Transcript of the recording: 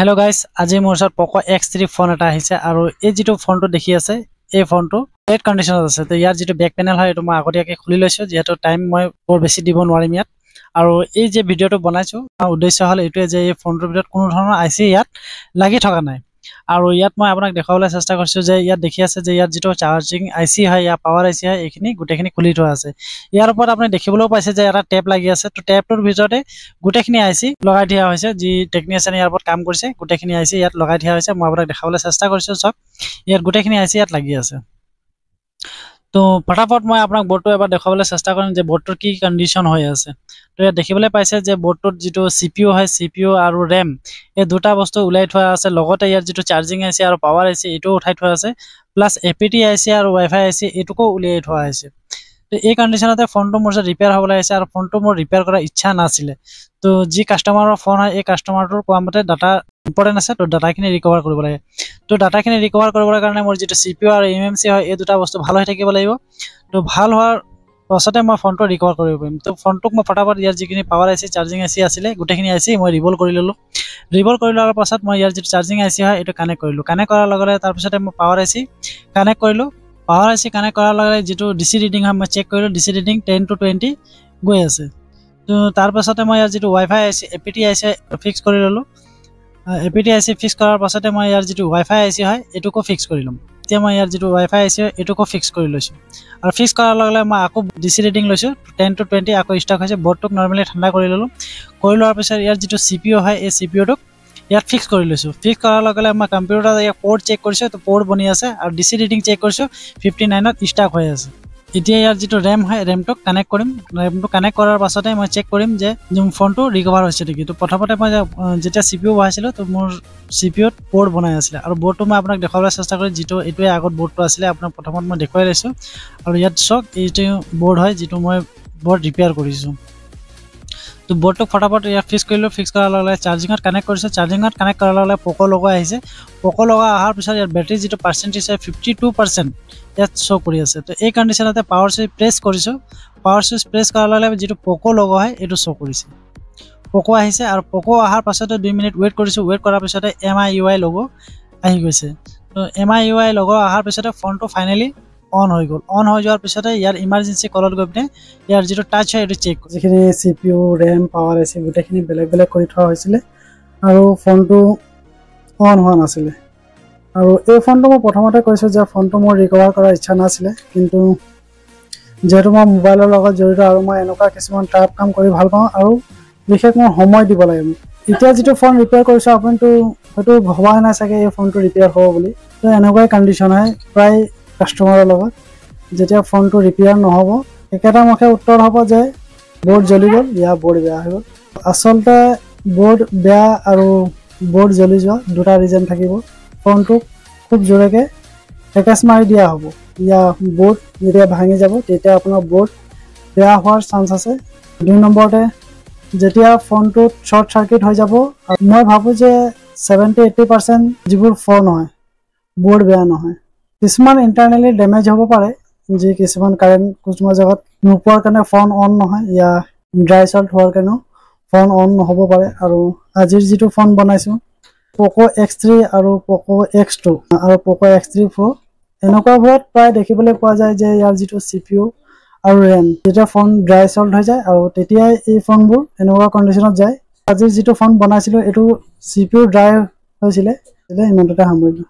hello guys আজি মোৰ ওচৰত Poco X3 ফোন এটা আহিছে আৰু এই যেটো ফোনটো দেখি আছে এই ফোনটো ৰেড কন্ডিশনত আছে তো ইয়াৰ যেটো বেক প্যানেল হয় এটো মই আগতীয়াকৈ খুলি লৈছো যেহেতু টাইম মই বৰ বেছি দিব নোৱাৰিম ইয়াত আৰু এই যে ভিডিওটো বনাইছো উদ্দেশ্য হল এটোৱে যে এই ফোনটোৰ ভিতৰত কোনো ধৰণৰ আইসি ইয়াত লাগি থকা নাই আৰু ইয়াত মই আপোনাক দেখাবলৈ চেষ্টা কৰিছো যে ইয়াত দেখি আছে যে ইয়াত যেটো চাৰ্জিং আইসি হয় या পাৱাৰ আইসি হয় এইখিনি গুটেখিনি খুলি থোৱা আছে ইয়াৰ ওপৰত আপুনি দেখিবলৈ পাইছে যে এটা টেপ লাগি আছে তো টেপটোৰ ভিতৰতে গুটেখিনি আইসি লগাই দিয়া হৈছে যি টেকনিশিয়ান ইয়াৰ ওপৰত কাম কৰিছে গুটেখিনি আইসি ইয়াত লগাই দিয়া হৈছে মই আপোনাক দেখাবলৈ চেষ্টা কৰিছো সব ইয়াত গুটেখিনি আইসি ইয়াত লাগি আছে তো ফটাফট মই আপোনাক বোৰ্ডটো এবাৰ দেখাবলৈ চেষ্টা কৰিম যে বোৰ্ডটোৰ কি কন্ডিশন হৈ আছে তো ইয়াত দেখিবলৈ পাইছে যে বোৰ্ডটোত যেটো CPU হয় CPU আৰু RAM এই দুটা বস্তু উলাই থোৱা আছে লগতে ইয়াত যেটো চাৰ্জিং আইসি আৰু পাৱাৰ আইসি এটো উঠাই থোৱা আছে প্লাস APT আইসি আৰু Wi-Fi আইসি এটোকো উলিয়াই থোৱা আছে তো এই কন্ডিশনতে ফোনটো মোৰ ৰিপেয়াৰ হ'বলৈ আছে আৰু ফোনটো মোৰ ৰিপেয়াৰ কৰা ইচ্ছা নাছিল তো যি কাস্টমাৰৰ ফোন হয় এই কাস্টমাৰটোৰ কোৱামতে ডাটা ইম্পৰ্টেন্ট আছে তো ডাটাখিনি ৰিকভাৰ কৰিব লাগে তো ডাটাখিনি ৰিকভাৰ কৰিবৰ কাৰণে মোৰ যেটো CPU আৰু MMC হয় এই দুটা বস্তু ভাল হৈ থাকিব লাগিব তো ভাল হোৱাৰ পাছতে মই ফোনটো ৰিকভাৰ কৰিব পাৰিম তো ফোনটোক মই ফটাফট ইয়াৰ যিখিনি পাৱাৰ আইসি চাৰ্জিং আইসি আছিল গুটেখিনি আইসি মই ৰিভল কৰি ললো ৰিভল কৰি লোৱাৰ পাছত মই ইয়াৰ যেটো চাৰ্জিং আইসি হয় এটো কানেক্ট কৰিলো কানেক্ট কৰাৰ লগে লগে তাৰ পিছতে মই পাৱাৰ আইসি কানেক্ট কৰিলো পাৱাৰ আইসি কানেক্ট কৰাৰ লগে যেটো ডিসি ৰিডিং হয় মই চেক কৰিলো ডিসি ৰিডিং 10 to 20 গৈ আছে তো তাৰ পাছতে মই ইয়াৰ যেটো Wi-Fi আইসি APT আইসি ফিক্স কৰি ললো APT আইসি ফিক্স কৰাৰ পাছতে মই ইয়াৰ যেটো Wi-Fi আইসি হয় এটোকো ফিক্স কৰি লম এতিয়া মই ইয়াৰ যেটো Wi-Fi আইসি এটোকো ফিক্স কৰি লৈছো আৰু ফিক্স কৰাৰ লগে লগে মই আকৌ ডিসি ৰিডিং লৈছো 10 to 20 আকৌ ষ্টক হৈছে বোৰ্ডটোক নৰমালি ঠাণ্ডা কৰি ললো কৰি লোৱাৰ পিছত ইয়াৰ যেটো CPU হয় এই CPU টোক ইয়াত ফিক্স কৰি লৈছো ফিক্স কৰাৰ লগে লগে মই কম্পিউটাৰত ইয়াৰ পোৰ্ট চেক কৰিছো তো পোৰ্ট বনি আছে আৰু ডিসি ৰিডিং চেক কৰিছো 59 ত ষ্টক হৈ আছে এতিয়া ইয়াৰ যেটো RAM হয় RAM টো কানেক্ট কৰিম RAM টো কানেক্ট কৰাৰ পাছতে মই চেক কৰিম যে ফোনটো ৰিকভাৰ হৈছে নেকি তো প্ৰথমতে মই যেতিয়া CPU বহাইছিলো তো মোৰ CPU ত পোৰ্ট বনাই আছিল আৰু বোৰ্ডটো মই আপোনাক দেখাবলৈ চেষ্টা কৰি যেটো এটোৱে আগত বোৰ্ডটো আছিল আপোনাক প্ৰথমত মই দেখুৱাই লৈছো আৰু ইয়াত সক এইটো বোৰ্ড হয় যেটো মই বোৰ্ড ৰিপেয়াৰ কৰিছো তো বোৰ্ডটো ফটাফট ইয়াত ফিক্স কৰিলো ফিক্স কৰাৰ লগে লগে চাৰ্জিংত কানেক্ট কৰিছো চাৰ্জিংত কানেক্ট কৰাৰ লগে লগে Poco লগা আহিছে Poco লগা আহাৰ পিছত ইয়াৰ বেটাৰি যেটো পাৰ্চেন্টেজ আছে 52% ইয়াত শো কৰি আছে তো এই কন্ডিশনতে পাৱাৰ সুইচ প্ৰেছ কৰিছো পাৱাৰ সুইচ প্ৰেছ কৰাৰ লগে লগে যেটো Poco লগা হয় এটো শো কৰিছে Poco আহিছে আৰু Poco আহাৰ পাছতে 2 মিনিট ওয়েট কৰিছো ওয়েট কৰাৰ পিছতে MIUI লগো আহি গৈছে তো MIUI লগো আহাৰ পিছতে ফোনটো ফাইনালি অন হৈ গল অন হৈ যোৱাৰ পিছতে ইয়াৰ ইমাৰ্জেন্সি কলত গৈ পিনে ইয়াৰ যেটো টাচ হয় এটো চেক যিখিনি CPU RAM পাৱাৰ আছে গুটেখিনি বেলেগ বেলেগ কৰি থোৱা হৈছিল আৰু ফোনটো অন হোৱা নাছিল আৰু এই ফোনটো মই প্ৰথমতে কৈছো যে ফোনটো মোৰ ৰিকভাৰ কৰাৰ ইচ্ছা নাছিল কিন্তু যেহেতু মই মোবাইলৰ লগত জড়িত আৰু মই এনেকুৱা কিছুমান টাইপ কাম কৰি ভাল পাওঁ আৰু বিশেষ মই সময় দিব লাগে এতিয়া যেটো ফোন ৰিপেয়াৰ কৰিছো আপুনিটো হয়তো ভবাই নাই চাগে এই ফোনটো ৰিপেয়াৰ হ'ব বুলি তো এনেকুৱা কন্ডিশন হয় প্ৰায় কাস্টমাৰৰ লগত যেতিয়া ফোনটো ৰিপেয়াৰ নহব একেটা মুখে উত্তৰ হ'ব যে বোৰ্ড জ্বলি গল या বোৰ্ড বেয়া হৈ গল আসলতে বোৰ্ড বেয়া আৰু বোৰ্ড জ্বলি যোৱা দুটা ৰিজন থাকিব ফোনটো খুব জোৰেকে হেকাস মাৰি দিয়া হ'ব या বোৰ্ড যেতিয়া ভাঙি যাব তেতিয়া আপোনাৰ বোৰ্ড বেয়া হোৱাৰ চান্স আছে দুই নম্বৰতে যেতিয়া ফোনটো শৰ্ট সাৰ্কিট হৈ যাব মই ভাবো যে 70-80% যিবোৰ ফোন হয় বোৰ্ড বেয়া নহয় কিছুমান ইন্টাৰনালি ড্যামেজ হ'ব পাৰে যে কিছুমান কাৰেন্ট কিছুমান জায়গাত নোপোৱাৰ কাৰণে ফোন অন নহয় या ড্ৰাই সল্ট হোৱাৰ কাৰণে ফোন অন নহব পাৰে আৰু আজিৰ যেটো ফোন বনাইছো Poco X3 আৰু Poco X2 আৰু Poco X3 Pro এনেকুৱা বহুত প্ৰায় দেখিবলৈ পোৱা যায় যে ইয়াৰ যেটো CPU আৰু RAM যেতিয়া ফোন ড্ৰাই সল্ট হৈ যায় আৰু তেতিয়া এই ফোনবোৰ এনেকুৱা কন্ডিশনত যায় আজিৰ যেটো ফোন বনাইছিলো এটো CPU ড্ৰাই হৈছিল ইমানটা সামৰিলো